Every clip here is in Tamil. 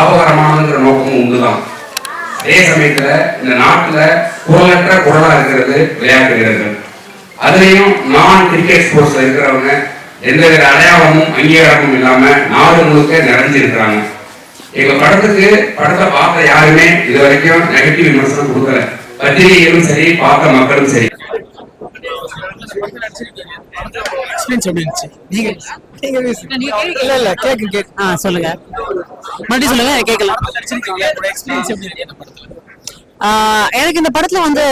லாபகரமானதுங்கிற நோக்கமும் உண்டுதான். அதே சமயத்துல இந்த நாட்டுல குரலற்ற குரலா இருக்கிறது விளையாட்டு வீரர்கள். அதுலயும் நான் கிரிக்கெட் ஸ்போர்ட்ஸ்ல இருக்கிறவங்க எந்தவித அடையாளமும் அங்கீகாரமும் இல்லாம நாடு முழுக்க நிறைஞ்சிருக்கிறாங்க. எங்க படத்தை பார்த்த யாருமே இது வரைக்கும் நெகட்டிவ் விமர்சனம் கொடுக்கல. பத்திரிகைகளும் சரி, பார்த்த மக்களும் சரி. சொல்லுங்க, மறுபடியும் சொல்லுங்க, கேட்கலாம். எனக்கு இந்த படத்துல வந்து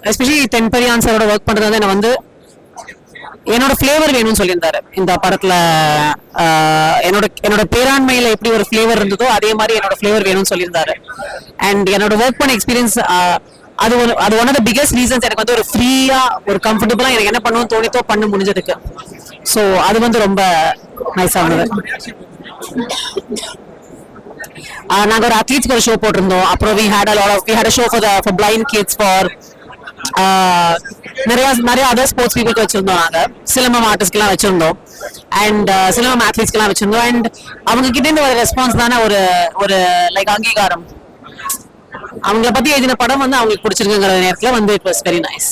எஸ்பெஷலி தென்பெரியான் சாரோட ஒர்க் பண்றது வந்து என்ன வந்து என்னோட ஃபிளேவர் வேணும்னு சொல்லியிருந்தாரு. இந்த படத்துல என்னோட பேராண்மையில எப்படி ஒரு ஃபிளேவர் இருந்ததோ அதே மாதிரி என்னோட ஃபிளேவர் வேணும்னு சொல்லியிருந்தாரு. அண்ட் என்னோட ஒர்க் பண்ண எக்ஸ்பீரியன்ஸ் அது one of the biggest reasons. எனக்கு வந்து ஒரு ஃப்ரீயா ஒரு கம்ஃபர்டபுளா எனக்கு என்ன பண்ணணும் தோணித்தோ பண்ண முடிஞ்சதுக்கு. ஸோ அது வந்து ரொம்ப நைஸா இருந்தது. நாங்க ஒரு அத்லீட்ஸ்க்கு ஒரு ஷோ போட்டிருந்தோம். அப்புறம் we had a show for blind kids, for நிறைய அதர் ஸ்போர்ட்ஸ் பீப்புளுக்கு வச்சிருந்தோம். நாங்க சிலம்பம் ஆர்டிஸ்ட்லாம் வச்சிருந்தோம் அண்ட் சிலம்பம் அத்லீட்ஸ்லாம் வச்சிருந்தோம். அண்ட் அவங்க கிட்ட இருந்து ஒரு ரெஸ்பான்ஸ் தானே ஒரு லைக் அங்கீகாரம். அவங்கள பத்தி எழுதின படம் வந்து அவங்களுக்கு பிடிச்சிருக்குங்கிற நேரத்துல வந்து இட் வாஸ் வெரி நைஸ்.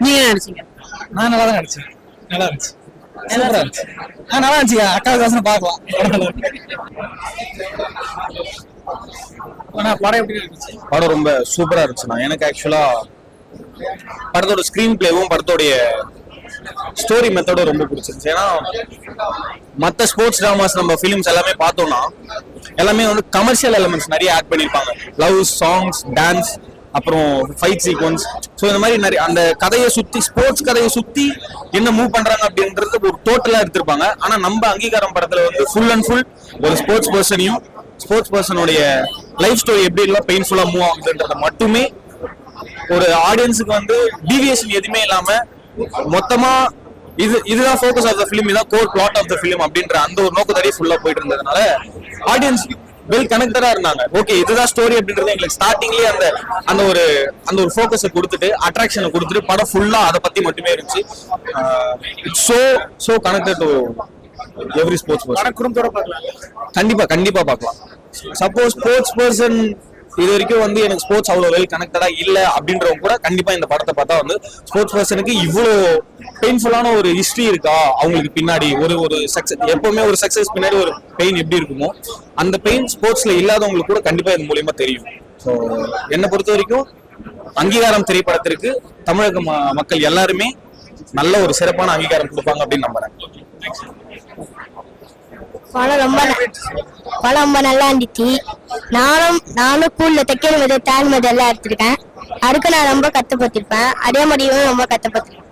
நீங்க என்ன நினைச்சீங்க? நான் நல்லா தான் நடிச்சேன். நல்லா இருந்துச்சு, சூப்பரா இருந்துச்சு. நல்லா இருந்துச்சு. அக்காவுக்கு பார்க்கலாம். படம் எப்படி இருந்துச்சு? படம் ரொம்ப சூப்பரா இருந்துச்சுண்ணா. எனக்கு ஆக்சுவலா படத்தோட ஸ்கிரீன் பிளேவும் படத்தோடைய ஸ்டோரி மெத்தடும் ரொம்ப பிடிச்சிருச்சு. ஏன்னா மற்ற ஸ்போர்ட்ஸ் டிராமாஸ் நம்ம ஃபிலிம்ஸ் எல்லாமே பார்த்தோம்னா எல்லாமே வந்து கமர்ஷியல் எலிமெண்ட்ஸ் நிறைய ஆட் பண்ணியிருப்பாங்க. லவ் சாங்ஸ், டான்ஸ், அப்புறம் ஃபைட் சீக்வன்ஸ். ஸோ இந்த மாதிரி நிறைய அந்த கதையை சுற்றி, ஸ்போர்ட்ஸ் கதையை சுற்றி என்ன மூவ் பண்ணுறாங்க அப்படின்றது ஒரு டோட்டலாக எடுத்திருப்பாங்க. ஆனால் நம்ம அங்கீகாரம் படத்தில் வந்து ஃபுல் அண்ட் ஃபுல் ஒரு ஸ்போர்ட்ஸ் பர்சனையும் ஸ்போர்ட்ஸ் பர்சனுடைய லைஃப் ஸ்டோரி எப்படி எல்லாம் பெயின்ஃபுல்லாக மூவ் ஆகுதுன்றத மட்டுமே ஒரு ஆடியன்ஸுக்கு வந்து டீவியேஷன் எதுவுமே இல்லாமல் மொத்தமா இதுதான் ஃபோக்கஸ் ஆஃப் த ஃபிலிம், இதுதான் core plot of the film அப்படின்ற அந்த ஒரு நோக்கத்தோடய ஃபுல்லா போயிட்டு இருந்ததுனால ஆடியன்ஸ் வெல் கனெக்டடா இருந்தாங்க. ஓகே, இதுதான் ஸ்டோரி அப்படின்றது எங்களுக்கு ஸ்டார்டிங்லேயே அந்த ஒரு ஃபோக்கஸை கொடுத்துட்டு, அட்ராக்ஷனை கொடுத்துட்டு படம் ஃபுல்லா அதை பத்தி மட்டுமே இருந்துச்சு. It's so connected to every sports person. குடும்பத்தோட பார்க்கலாம். கண்டிப்பா பார்க்கலாம். சப்போஸ் ஸ்போர்ட்ஸ் பர்சன் இது வரைக்கும் வந்து எனக்கு ஸ்போர்ட்ஸ் அவ்வளோ வெல் கனெக்டடா இல்லை அப்படின்றவங்க கூட கண்டிப்பா இந்த படத்தை பார்த்தா வந்து ஸ்போர்ட்ஸ் பர்சனுக்கு இவ்வளோ பெயின்ஃபுல்லான ஒரு ஹிஸ்டரி இருக்கா அவங்களுக்கு பின்னாடி, ஒரு சக்சஸ், எப்பவுமே ஒரு சக்சஸ் பின்னாடி ஒரு பெயின் எப்படி இருக்குமோ அந்த பெயின் ஸ்போர்ட்ஸ்ல இல்லாதவங்களுக்கு கூட கண்டிப்பா இது மூலியமா தெரியும். ஸோ என்னை பொறுத்த வரைக்கும் அங்கீகாரம் திரைப்படத்திற்கு தமிழக மக்கள் எல்லாருமே நல்ல ஒரு சிறப்பான அங்கீகாரம் கொடுப்பாங்க அப்படின்னு நம்புறேன். படம் ரொம்ப நல்லா இருந்துச்சு. நானும் ஸ்கூல்ல தைக்கிறது தாழ்மதி எல்லாம் எடுத்திருக்கேன். அதுக்கு நான் ரொம்ப கஷ்டப்பட்டிருப்பேன். அதே மாதிரியும் ரொம்ப கஷ்டப்பட்டிருக்கேன்.